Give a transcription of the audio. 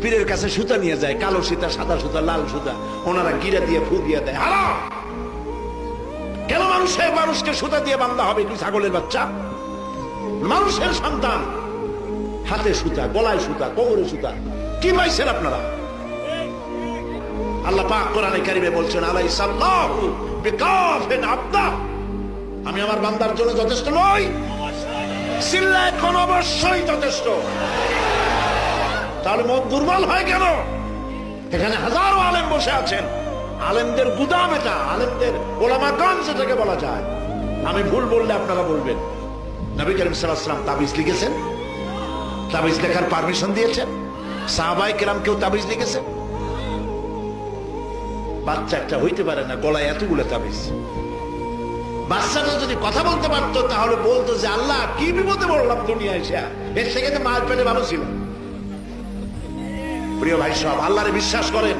পীরের কাছে সুতা নিয়ে যায়, কালো সুতা, সাদা সুতা, লাল সুতা, ওনারা গিরা দিয়ে ফু দিয়ে দেয়। হারাম। কেন মানুষকে সুতা দিয়ে বান্ধা হবে? কি ছাগলের বাচ্চা? মানুষের সন্তান হাতে সুতা, গলায় সুতা, কোমরে সুতা, কি পাইছেন আপনারা? আল্লাহ পাক কোরআনে কারিমে বলছেন, আলাইসাল্লাহু বিকাফিন আবদা, আমি আমার বান্দার জন্য যথেষ্ট নই? চিল্লা এখন অবশ্যই যথেষ্ট। তাহলে মন দুর্বল হয় কেন? এখানে হাজারো আলেম বসে আছেন, আলেমদের গুদাম এটা, আলেমদের ওলামাগঞ্জ যেটাকে বলা যায়। আমি ভুল বললে আপনারা বলবেন। নবী করিম সাল্লাল্লাহু আলাইহি ওয়াসাল্লাম তাবিজ লিখেছেন, তাবিজ লেখার পারমিশন দিয়েছেন। সাহাবায়ে কেরাম কেউ তাবিজ লিখেছে? বাচ্চা একটা হইতে পারে না, গলায় এতগুলো তাবিজ। বাচ্চাটা যদি কথা বলতে পারতো তাহলে বলতো যে আল্লাহ কি বিপদে পড়লাম দুনিয়ায়, এর থেকে মায়ের পেটে ভালো ছিল। প্রিয় ভাই সব, আল্লাহরে বিশ্বাস করেন।